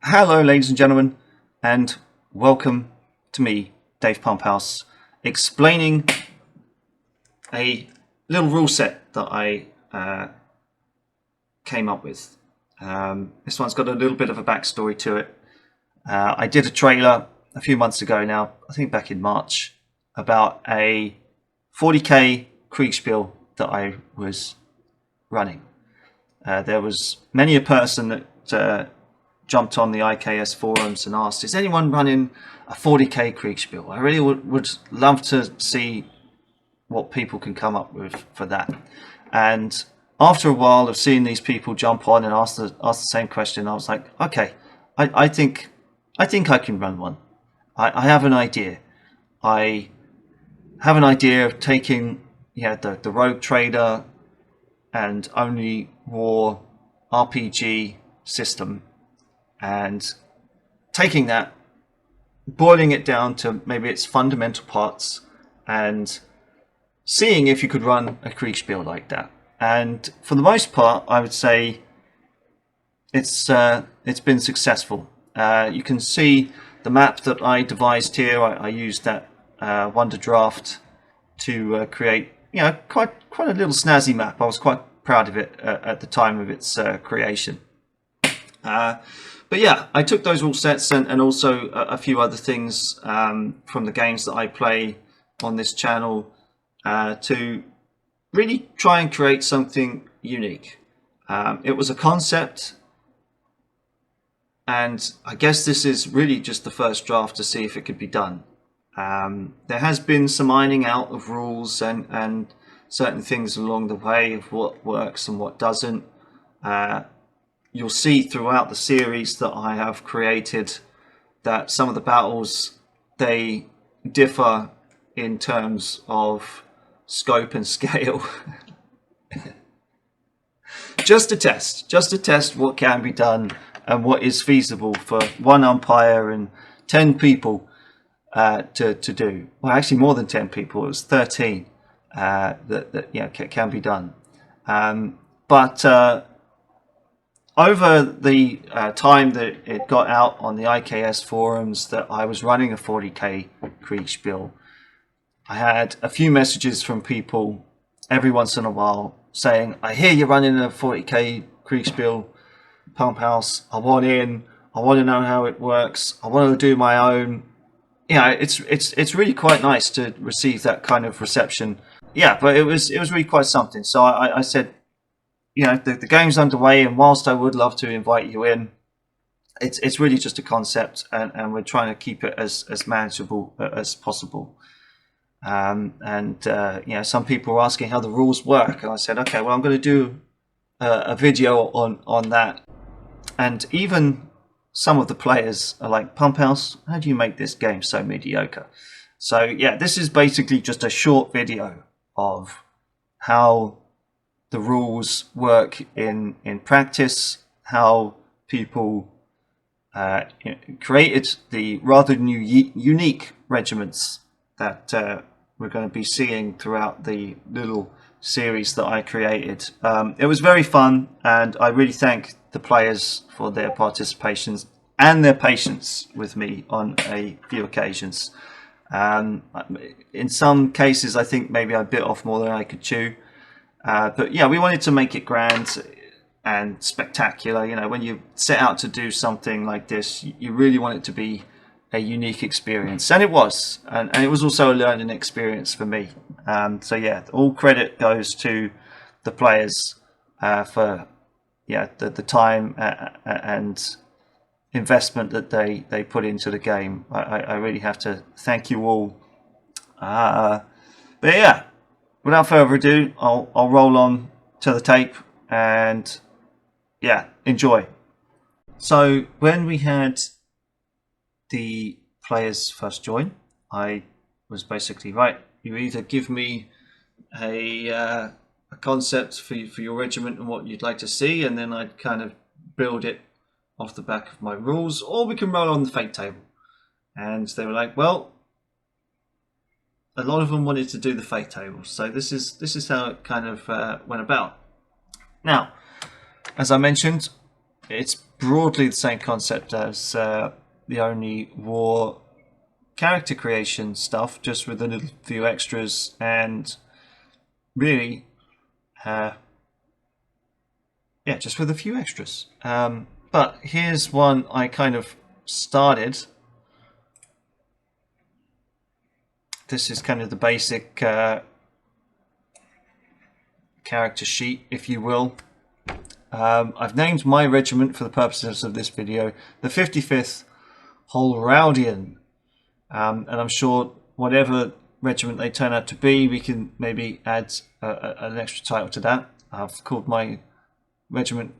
Hello, ladies and gentlemen, and welcome to me, Dave Pumphouse, explaining a little rule set that I came up with. This one's got a little bit of a backstory to it. I did a trailer a few months ago now, I think back in March, about a 40k Kriegsspiel that I was running. There was many a person that jumped on the IKS forums and asked, is anyone running a 40k Kriegsspiel? I really would love to see what people can come up with for that. And after a while of seeing these people jump on and ask the same question, I was like, okay, I think I can run one. I have an idea. I have an idea of taking the rogue trader and only war RPG system and taking that, boiling it down to maybe its fundamental parts and seeing if you could run a Kriegsspiel like that. And for the most part, I would say it's been successful. You can see the map that I devised here. I used that Wonder Draft to create quite a little snazzy map. I was quite proud of it at the time of its creation. But yeah, I took those rule sets and also a few other things from the games that I play on this channel to really try and create something unique. It was a concept, and I guess this is really just the first draft to see if it could be done. There has been some ironing out of rules and certain things along the way of what works and what doesn't. You'll see throughout the series that I have created that some of the battles, they differ in terms of scope and scale. just to test what can be done and what is feasible for one umpire and 10 people to do. Well, actually more than 10 people, it was 13 that can be done. But over the time that it got out on the IKS forums that I was running a 40k Kriegsspiel, I had a few messages from people every once in a while saying, I hear you're running a 40k Kriegsspiel, Pumphouse, I want in, I want to know how it works, I want to do my own. It's really quite nice to receive that kind of reception. Yeah, but it was really quite something. So I said, the game's underway, and whilst I would love to invite you in, it's really just a concept, and we're trying to keep it as manageable as possible. Some people were asking how the rules work, and I said, okay, well, I'm going to do a video on that. And even some of the players are like, Pumphouse, how do you make this game so mediocre? So yeah, this is basically just a short video of how the rules work in practice, how people created the rather unique regiments that we're going to be seeing throughout the little series that I created. It was very fun, and I really thank the players for their participations and their patience with me on a few occasions. In some cases, I think maybe I bit off more than I could chew. But yeah, we wanted to make it grand and spectacular. When you set out to do something like this, you really want it to be a unique experience, and it was, and it was also a learning experience for me. So yeah, all credit goes to the players for the time and investment that they put into the game. I really have to thank you all. But yeah, without further ado, I'll roll on to the tape and yeah, enjoy. So when we had the players first join, I was basically, right, you either give me a concept for your regiment and what you'd like to see, and then I'd kind of build it off the back of my rules, or we can roll on the fate table. And they were like, well, a lot of them wanted to do the fate table, so this is how it kind of went about. Now, as I mentioned, it's broadly the same concept as the Only War character creation stuff, just with a little few extras and really, yeah, just with a few extras. But here's one I kind of started. This is kind of the basic character sheet, if you will. I've named my regiment, for the purposes of this video, the 55th Holraudian. And I'm sure whatever regiment they turn out to be, we can maybe add an extra title to that. I've called my regiment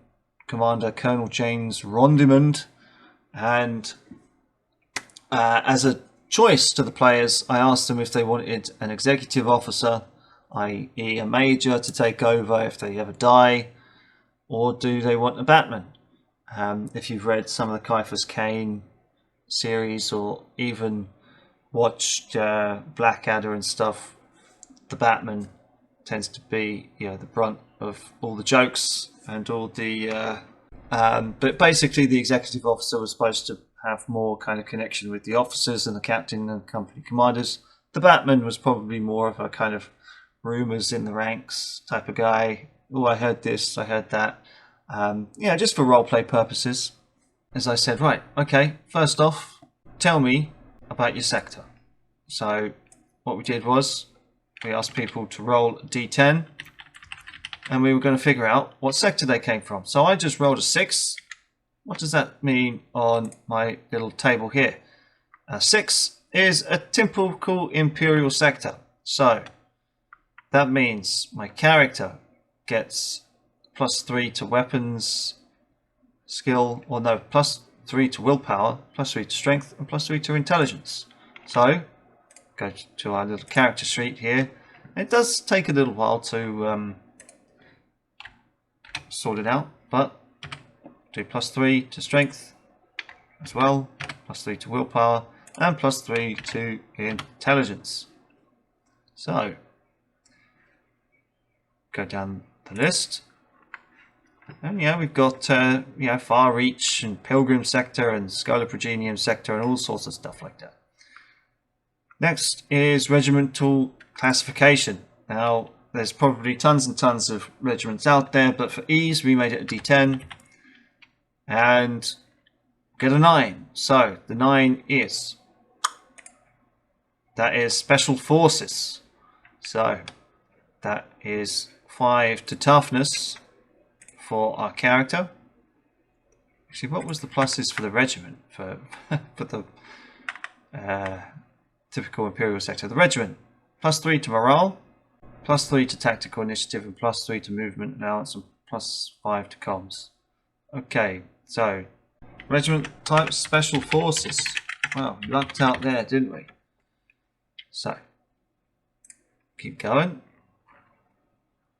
commander Colonel James Rondimond, and as a choice to the players, I asked them if they wanted an executive officer, i.e. a major, to take over if they ever die, or do they want a Batman? If you've read some of the Caiaphas Cain series, or even watched Blackadder and stuff, the Batman tends to be, the brunt of all the jokes and all the but basically the executive officer was supposed to have more kind of connection with the officers and the captain and company commanders. The Batman was probably more of a kind of rumors in the ranks type of guy. Oh, I heard this, I heard that. Just for roleplay purposes. As I said, right, okay, first off, tell me about your sector. So what we did was we asked people to roll a d10, and we were going to figure out what sector they came from. So I just rolled a 6. What does that mean on my little table here? 6 is a typical Imperial sector. So that means my character gets +3 to weapons skill, or no, +3 to willpower, +3 to strength, and +3 to intelligence. So go to our little character sheet here. It does take a little while to sort it out, but do +3 to strength as well, +3 to willpower, and +3 to intelligence. So go down the list, and we've got Far Reach and Pilgrim sector and Scoloprogenium sector and all sorts of stuff like that. Next is regimental classification. Now there's probably tons and tons of regiments out there, but for ease we made it a D10 and get a 9. So the 9 is Special Forces. So that is 5 to toughness for our character. Actually, what was the pluses for the regiment for the typical Imperial sector? The regiment, +3 to morale, +3 to tactical initiative, and +3 to movement allowance, and +5 to comms. Okay, so regiment type Special Forces. Wow, we lucked out there, didn't we? So keep going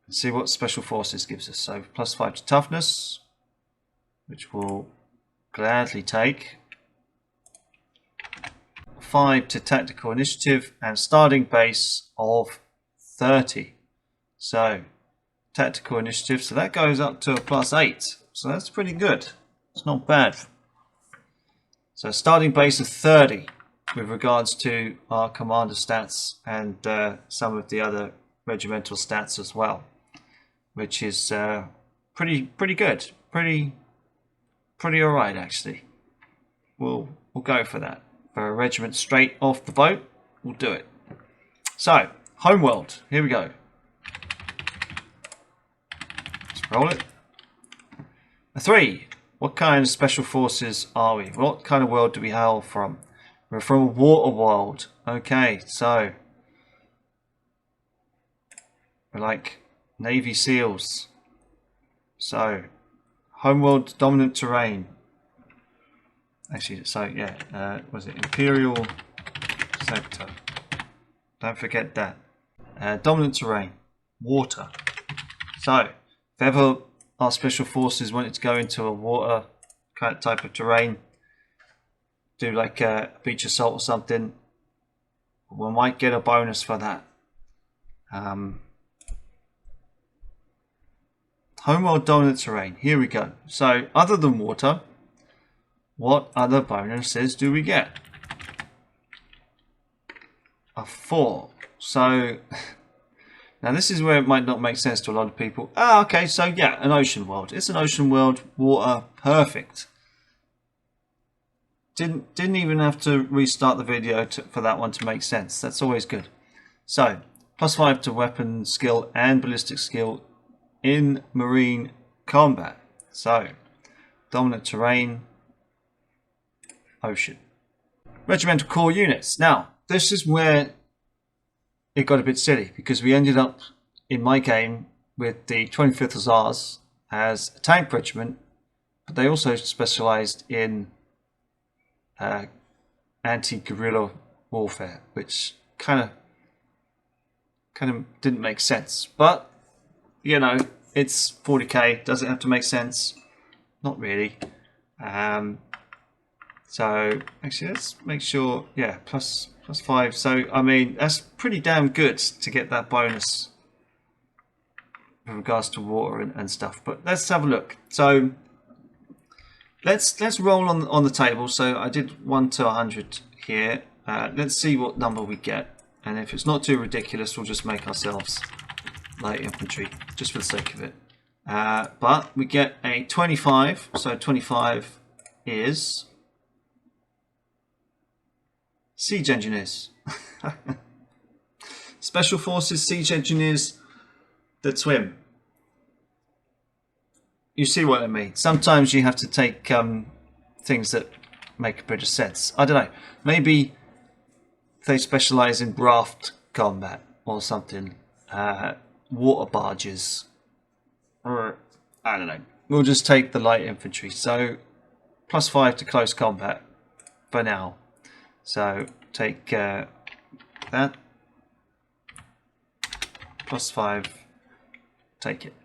and see what Special Forces gives us. So +5 to toughness, which we'll gladly take. 5 to tactical initiative, and starting base of 30. So tactical initiative, so that goes up to a +8. So that's pretty good. It's not bad. So starting base of 30 with regards to our commander stats and some of the other regimental stats as well, which is pretty good, pretty alright actually. We'll go for that. For a regiment straight off the boat, we'll do it. So homeworld, here we go. Let's roll it. A 3. What kind of special forces are we? What kind of world do we hail from? We're from a water world. Okay, so we're like Navy SEALs. So homeworld dominant terrain. Actually, so yeah, was it Imperial sector? Don't forget that. Dominant terrain, water. So if ever our special forces wanted to go into a water kind of type of terrain, do like a beach assault or something, we might get a bonus for that. Homeworld dominant terrain. Here we go. So other than water, what other bonuses do we get? A 4. So now this is where it might not make sense to a lot of people. Ah, okay, so yeah, an ocean world. It's an ocean world, water, perfect. Didn't even have to restart the video for that one to make sense. That's always good. So +5 to weapon skill and ballistic skill in marine combat. So dominant terrain, ocean. Regimental core units. Now this is where it got a bit silly, because we ended up in my game with the 25th Hussars as a tank regiment, but they also specialised in anti-guerrilla warfare, which kind of didn't make sense. But you know, it's 40k. Does it have to make sense? Not really. So actually, let's make sure. Yeah, +5. So I mean, that's pretty damn good to get that bonus with regards to water and stuff. But let's have a look. So let's roll on the table. So I did 1 to 100 here. Let's see what number we get, and if it's not too ridiculous, we'll just make ourselves light infantry just for the sake of it. But we get a 25. So 25 is siege engineers. Special forces siege engineers that swim. You see what I mean? Sometimes you have to take things that make a bit of sense. I don't know. Maybe they specialise in raft combat or something. Water barges. Or I don't know. We'll just take the light infantry. So +5 to close combat for now. So take that. +5. Take it.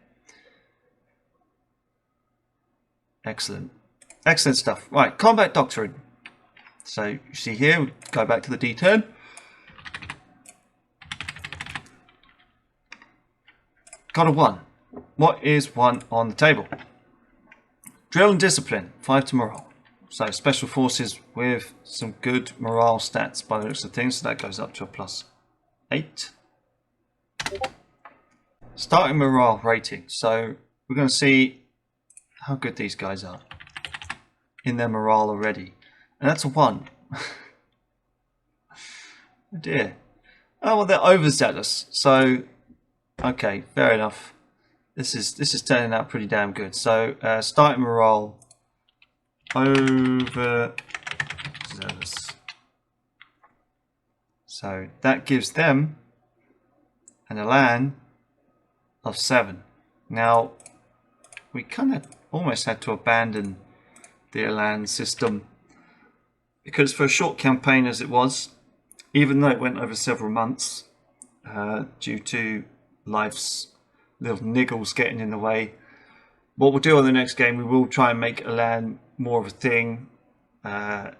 Excellent. Excellent stuff. Right, combat doctrine. So you see here, we go back to the D10. Got a 1. What is 1 on the table? Drill and discipline, 5 to morale. So special forces with some good morale stats by the looks of things. So that goes up to a +8. Starting morale rating. So we're going to see how good these guys are in their morale already. And that's a 1. Oh dear. Oh well, they're overzealous. So okay, fair enough. This is turning out pretty damn good. So starting morale, overzealous. So that gives them an elan of 7. Now we kind of almost had to abandon the elan system, because for a short campaign as it was, even though it went over several months, due to life's little niggles getting in the way, what we'll do on the next game, we will try and make elan more of a thing. Yeah,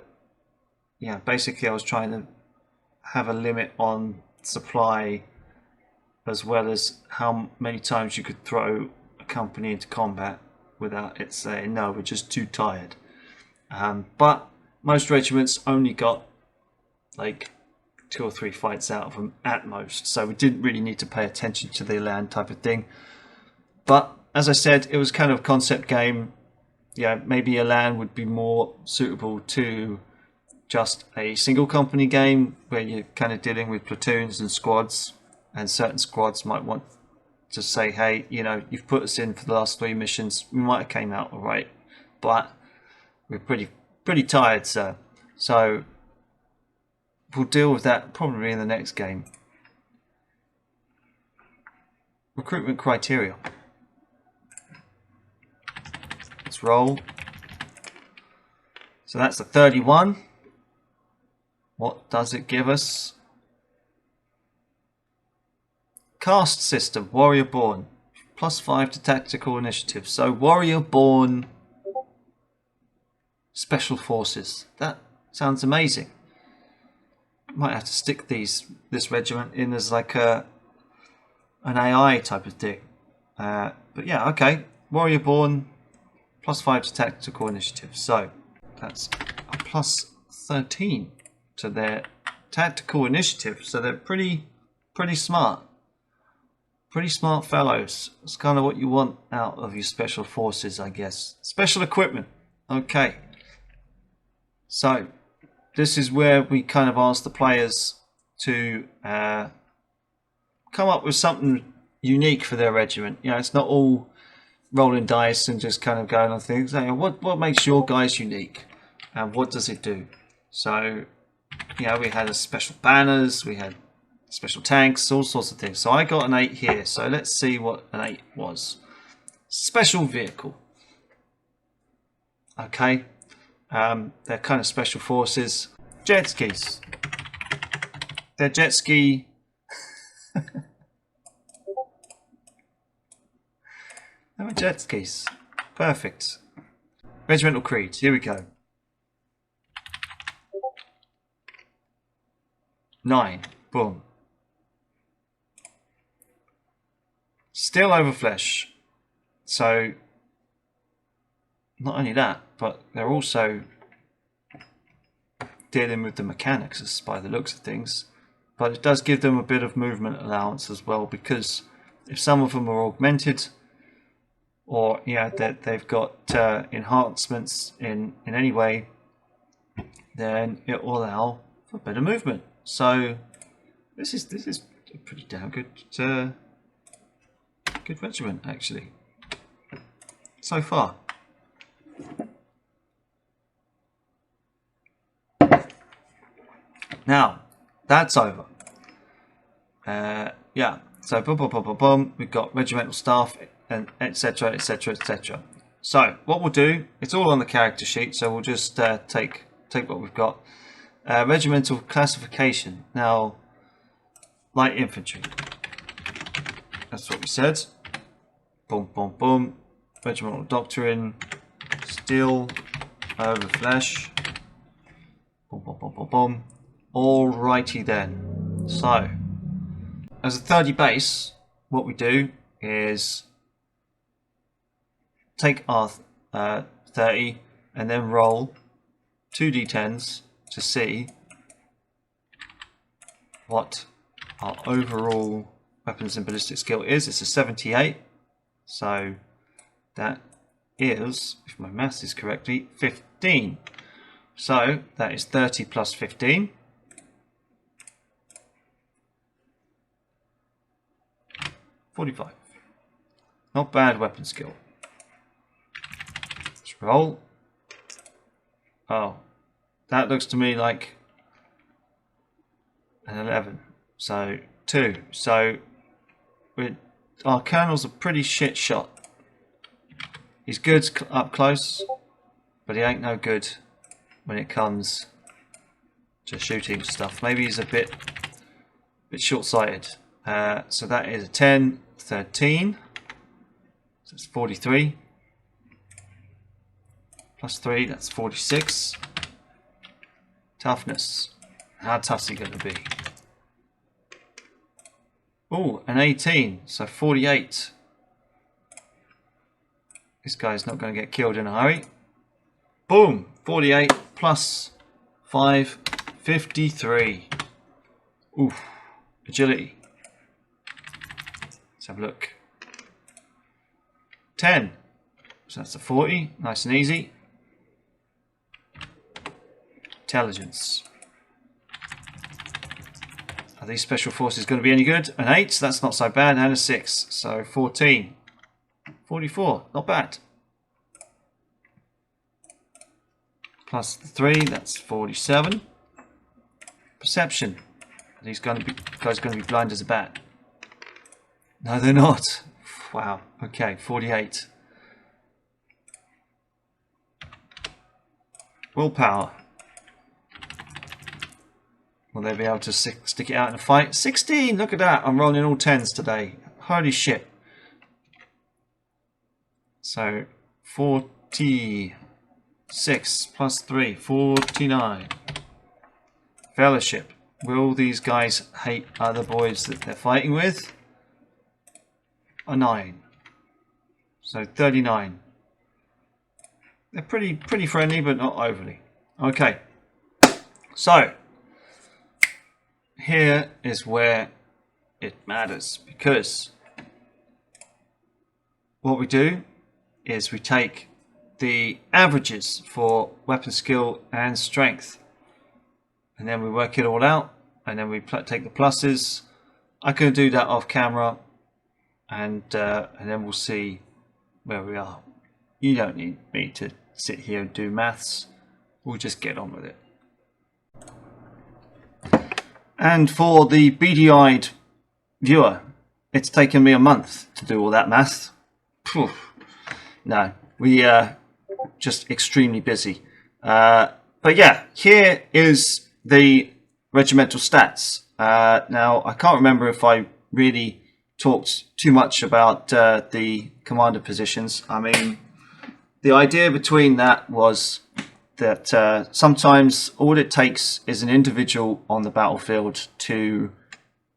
basically I was trying to have a limit on supply, as well as how many times you could throw a company into combat without it saying, no, we're just too tired. But most regiments only got like 2 or 3 fights out of them at most, so we didn't really need to pay attention to the elan type of thing. But as I said, it was kind of a concept game. Yeah, maybe elan would be more suitable to just a single company game where you're kind of dealing with platoons and squads, and certain squads might want to say, hey, you know, you've put us in for the last 3 missions, we might have came out all right, but we're pretty tired, sir. So we'll deal with that probably in the next game. Recruitment criteria. Let's roll. So that's a 31. What does it give us? Caste system, warrior born, +5 to tactical initiative. So warrior born special forces. That sounds amazing. Might have to stick this regiment in as like an AI type of thing. But yeah, okay. Warrior Born, +5 to tactical initiative. So that's a +13 to their tactical initiative. So they're pretty smart. Pretty smart fellows. It's kind of what you want out of your special forces, I guess. Special equipment. Okay. So this is where we kind of ask the players to come up with something unique for their regiment. You know, it's not all rolling dice and just kind of going on things. What makes your guys unique, and what does it do? So, you know, we had a special banners, we had special tanks, all sorts of things. So I got an 8 here. So let's see what an 8 was. Special vehicle. Okay. They're kind of special forces. Jet skis. They're jet ski. They're jet skis. Perfect. Regimental creed. Here we go. 9. Boom. Still over flesh. So not only that, but they're also dealing with the mechanics by the looks of things. But it does give them a bit of movement allowance as well, because if some of them are augmented, or that they've got enhancements in any way, then it will allow for better movement. So this is a pretty damn good good regiment, actually, so far. Now that's over. Yeah. So boom. We've got regimental staff and etc. etc. etc. So what we'll do, it's all on the character sheet. So we'll just take what we've got. Regimental classification. Now, light infantry. That's what we said. Boom, boom, boom. Regimental doctrine. Steel over flesh. Boom, boom, boom, boom, boom. Alrighty then. So, as a 30 base, what we do is take our 30 and then roll 2d10s to see what our overall weapons and ballistic skill is. It's a 78, so that is, if my maths is correctly, 15. So that is 30 plus 15. 45. Not bad weapon skill. Let's roll. Oh, that looks to me like an 11. So 2. So our colonel's a pretty shit shot. He's good up close, but he ain't no good when it comes to shooting stuff. Maybe he's a bit short-sighted. So that is a 10, 13. So it's 43. Plus 3, that's 46. Toughness. How tough's he going to be? Oh, an 18. So 48. This guy's not going to get killed in a hurry. Boom! 48 plus 5, 53. Oof. Agility. Let's have a look. 10. So that's a 40. Nice and easy. Intelligence. Are these special forces going to be any good? An 8. That's not so bad. And a 6. So 14. 44. Not bad. Plus 3. That's 47. Perception. Are these guys going to be blind as a bat? No, they're not. Wow. Okay, 48. Willpower. Will they be able to stick it out in a fight? 16! Look at that. I'm rolling all 10s today. Holy shit. So, 46 plus 3. 49. Fellowship. Will these guys hate other boys that they're fighting with? A 9. So 39. They're pretty friendly, but not overly. Okay. So here is where it matters, because what we do is we take the averages for weapon skill and strength, and then we work it all out, and then we take the pluses. I can do that off camera, and then we'll see where we are. You don't need me to sit here and do maths. We'll just get on with it. And for the beady-eyed viewer, it's taken me a month to do all that math. Phew. No, we are just extremely busy. But yeah, here is the regimental stats. Now, I can't remember if I really talked too much about the commander positions. I mean, the idea between that was that sometimes all it takes is an individual on the battlefield to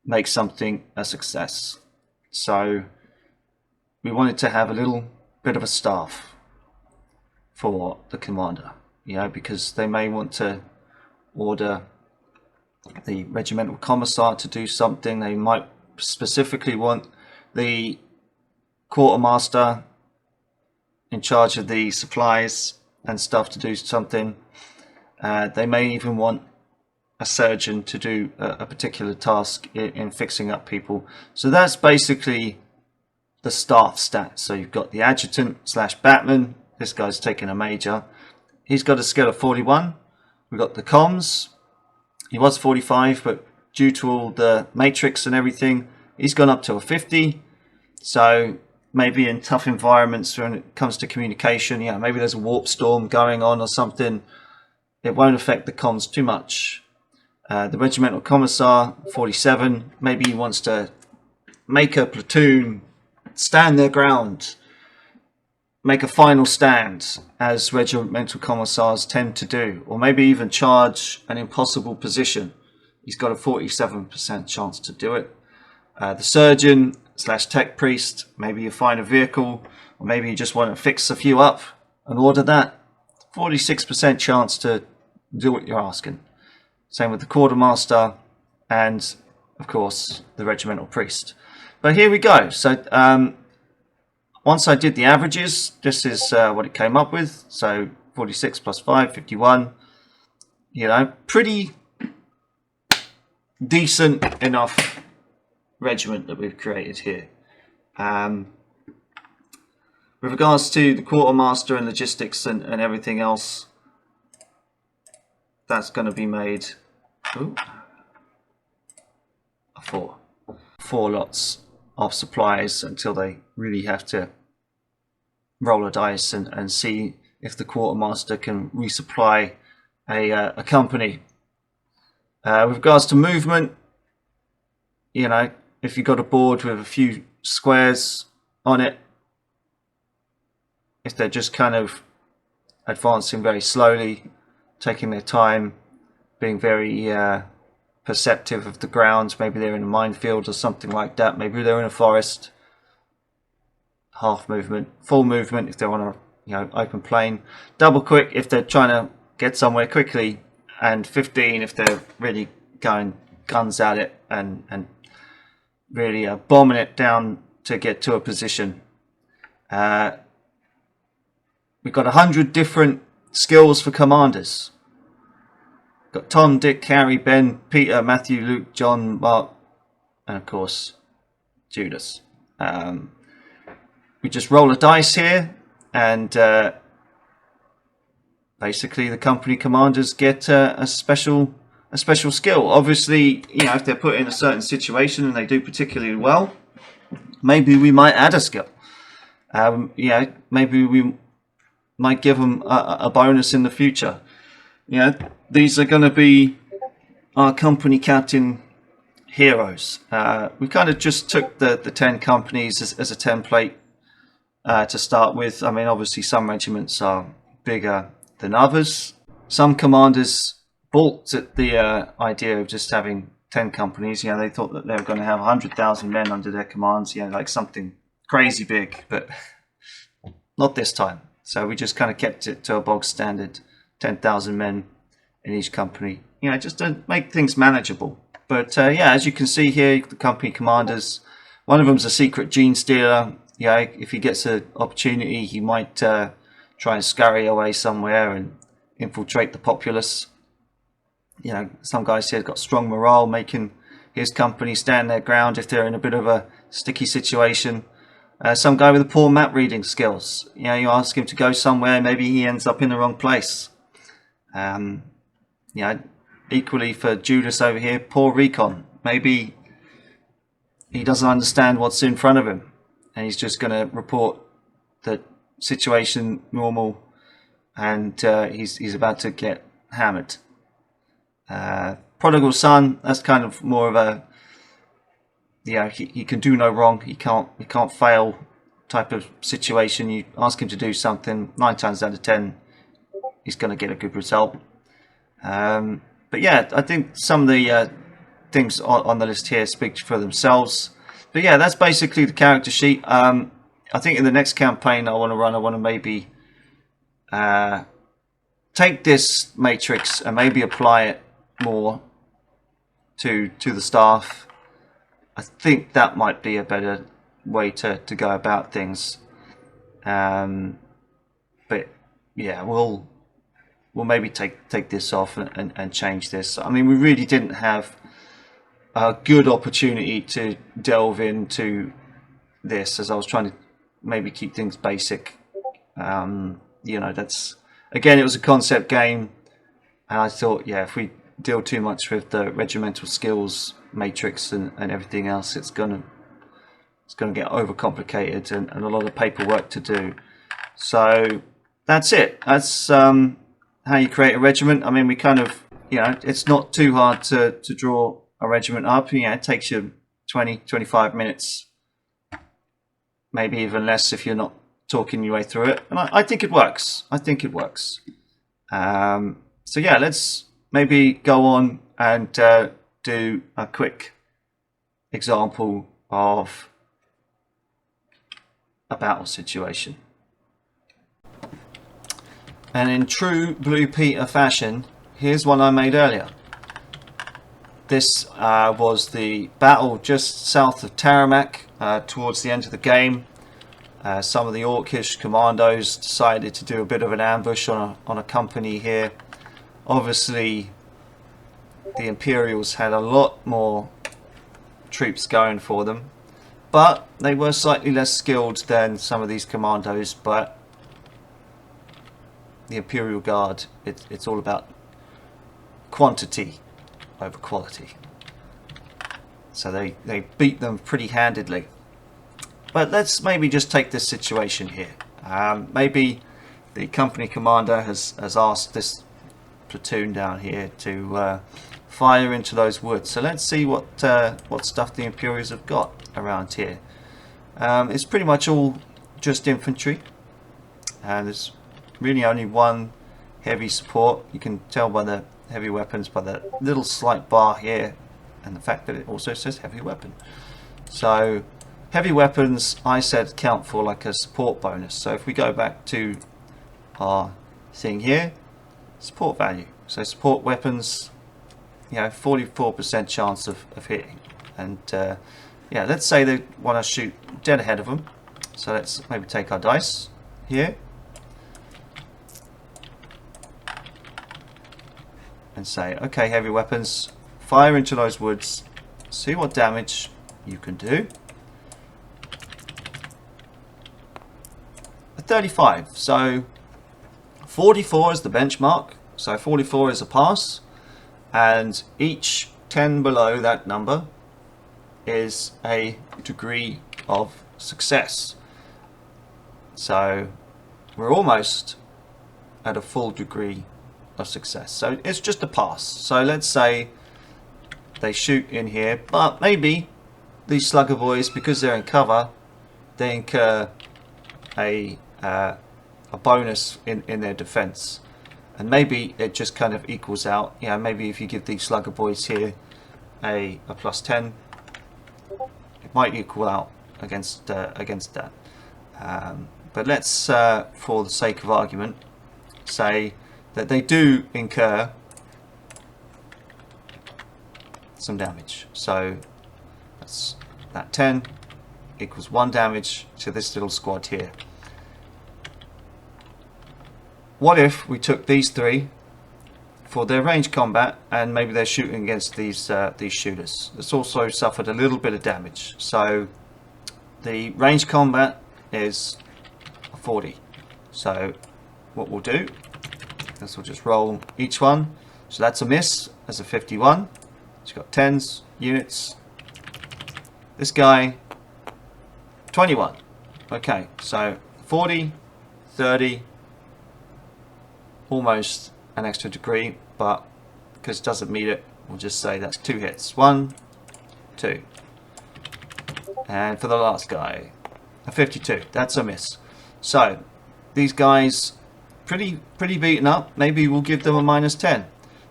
make something a success. So we wanted to have a little bit of a staff for the commander, you know, because they may want to order the regimental commissar to do something. They might specifically want the quartermaster in charge of the supplies and stuff to do something. They may even want a surgeon to do a particular task in fixing up people. So that's basically the staff stats. So you've got the adjutant / Batman. This guy's taking a major. He's got a skill of 41. We've got the comms. He was 45, but due to all the matrix and everything, he's gone up to a 50. So maybe in tough environments when it comes to communication, you know, maybe there's a warp storm going on or something, it won't affect the comms too much. The regimental commissar, 47, maybe he wants to make a platoon stand their ground, make a final stand, as regimental commissars tend to do, or maybe even charge an impossible position. He's got a 47% chance to do it. The surgeon / tech priest, maybe you find a vehicle, or maybe you just want to fix a few up and order that. 46% chance to do what you're asking. Same with the quartermaster and, of course, the regimental priest. But here we go. So once I did the averages, this is what it came up with. So 46 plus 5, 51. You know, pretty decent enough regiment that we've created here. With regards to the quartermaster and logistics and everything else, that's going to be made four lots of supplies until they really have to roll a dice and see if the quartermaster can resupply a company. With regards to movement, you know, if you've got a board with a few squares on it, if they're just kind of advancing very slowly, taking their time, being very perceptive of the grounds, maybe they're in a minefield or something like that, maybe they're in a forest, half movement, full movement if they're on a open plain, double quick if they're trying to get somewhere quickly, and 15 if they're really going guns at it and really bombing it down to get to a position. We've got 100 different skills for commanders. Got Tom, Dick, Harry, Ben, Peter, Matthew, Luke, John, Mark, and of course Judas. We just roll a dice here, and basically the company commanders get a special skill. Obviously, you know, if they're put in a certain situation and they do particularly well, maybe we might add a skill. Yeah, maybe we might give them a bonus in the future. You know, these are going to be our company captain heroes. We kind of just took the 10 companies as a template to start with. I mean, obviously some regiments are bigger than others. Some commanders balked at the idea of just having 10 companies. You know, they thought that they were going to have 100,000 men under their commands, you know, like something crazy big. But not this time. So we just kind of kept it to a bog standard 10,000 men in each company, you know, just to make things manageable. But yeah, as you can see here, the company commanders, one of them's a secret gene stealer. Yeah, if he gets an opportunity, he might try and scurry away somewhere and infiltrate the populace. You know, some guys here have got strong morale, making his company stand their ground if they're in a bit of a sticky situation. Some guy with a poor map reading skills. You know, you ask him to go somewhere, maybe he ends up in the wrong place. You know, equally for Judas over here, poor recon. Maybe he doesn't understand what's in front of him, and he's just going to report the situation normal, and he's about to get hammered. Prodigal son, that's kind of more of a, you know, he can do no wrong, he can't fail type of situation. You ask him to do something, 9 times out of 10 he's going to get a good result. But yeah, I think some of the things on the list here speak for themselves. But yeah, that's basically the character sheet. I think in the next campaign I want to maybe take this matrix and maybe apply it more to the staff. I think that might be a better way to go about things. But yeah, we'll maybe take this off and change this. I mean, we really didn't have a good opportunity to delve into this, as I was trying to maybe keep things basic. You know, that's, again, it was a concept game, and I thought, yeah, if we deal too much with the regimental skills matrix and everything else, it's gonna get overcomplicated and a lot of paperwork to do. So that's it. That's how you create a regiment. I mean, we kind of, you know, it's not too hard to draw a regiment up. You know, it takes you 20-25 minutes, maybe even less if you're not talking your way through it. And I think it works. I think it works. So yeah, let's maybe go on and do a quick example of a battle situation. And in true Blue Peter fashion, here's one I made earlier. This was the battle just south of Tarmac, towards the end of the game. Some of the Orcish commandos decided to do a bit of an ambush on a company here. Obviously, the Imperials had a lot more troops going for them, but they were slightly less skilled than some of these commandos. But the Imperial Guard, it's all about quantity over quality. So they beat them pretty handedly. But let's maybe just take this situation here. Maybe the company commander has asked this platoon down here to fire into those woods. So let's see what stuff the Imperials have got around here. It's pretty much all just infantry, and there's really only one heavy support. You can tell by the heavy weapons by the little slight bar here, and the fact that it also says heavy weapon. So heavy weapons, I said, count for like a support bonus. So if we go back to our thing here, support value. So support weapons, you know, 44% chance of hitting. And yeah, let's say they want to shoot dead ahead of them. So let's maybe take our dice here and say, okay, heavy weapons, fire into those woods, see what damage you can do. 35. So 44 is the benchmark. So 44 is a pass, and each 10 below that number is a degree of success. So we're almost at a full degree of success. So it's just a pass. So let's say they shoot in here, but maybe these slugger boys, because they're in cover, they incur a bonus in their defense, and maybe it just kind of equals out. You know, maybe if you give these slugger boys here a plus 10, it might equal out against that. but let's, for the sake of argument, say that they do incur some damage. So that's that 10 equals 1 damage to this little squad here. What if we took these 3 for their range combat, and maybe they're shooting against these shooters? It's also suffered a little bit of damage. So the range combat is 40. So what we'll do is we'll just roll each one. So that's a miss. That's a 51. It's got 10s units. This guy 21. Okay, so 40, 30, almost an extra degree, but because it doesn't meet it, we'll just say that's 2 hits. 1, 2. And for the last guy, a 52. That's a miss. So these guys pretty beaten up. Maybe we'll give them a -10.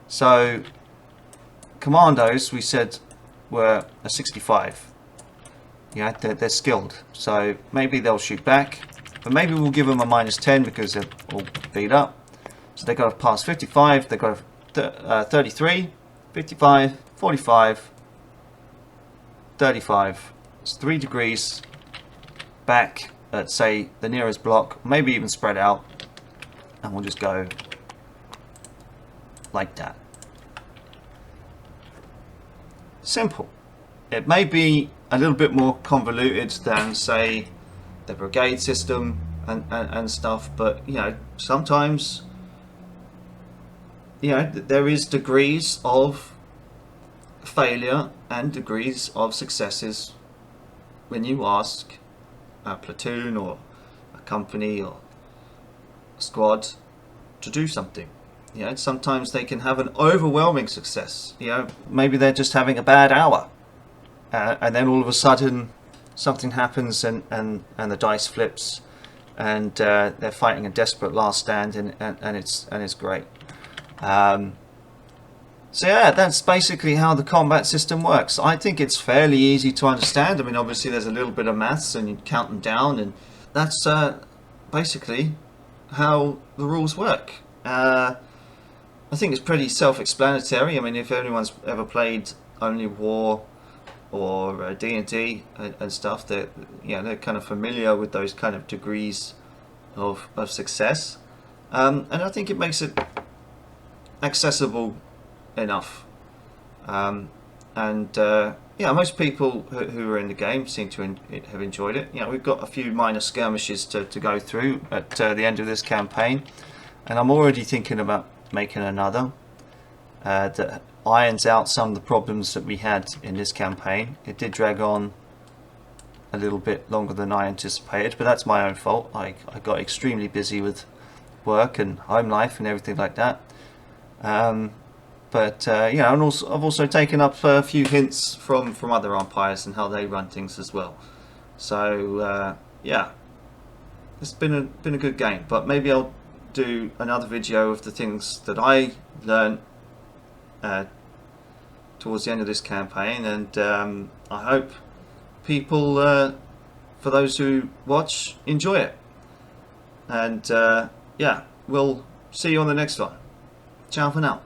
So commandos, we said, were a 65. Yeah, they're skilled, so maybe they'll shoot back, but maybe we'll give them a -10 because they're all beat up. So they got to pass 55, they got to 33, 55, 45, 35. It's 3 degrees back at, say, the nearest block, maybe even spread out, and we'll just go like that. Simple. It may be a little bit more convoluted than, say, the brigade system and stuff, but you know, sometimes, you know, there is degrees of failure and degrees of successes when you ask a platoon or a company or a squad to do something. You know, sometimes they can have an overwhelming success. You know, maybe they're just having a bad hour, and then all of a sudden something happens and the dice flips, and they're fighting a desperate last stand, and it's great. So yeah, that's basically how the combat system works. I think it's fairly easy to understand. I mean, obviously there's a little bit of maths and you count them down, and that's basically how the rules work. I think it's pretty self-explanatory. I mean, if anyone's ever played Only War or D&D and stuff, they're kind of familiar with those kind of degrees of success, and I think it makes it accessible enough. Yeah, most people who are in the game seem to have enjoyed it. You know, we've got a few minor skirmishes to go through at the end of this campaign, and I'm already thinking about making another that irons out some of the problems that we had in this campaign. It did drag on a little bit longer than I anticipated, but that's my own fault. I got extremely busy with work and home life and everything like that. Yeah, and also I've also taken up a few hints from other umpires and how they run things as well. So yeah, it's been a good game. But maybe I'll do another video of the things that I learned towards the end of this campaign, and I hope people, for those who watch, enjoy it. And yeah, we'll see you on the next one. Ciao for now.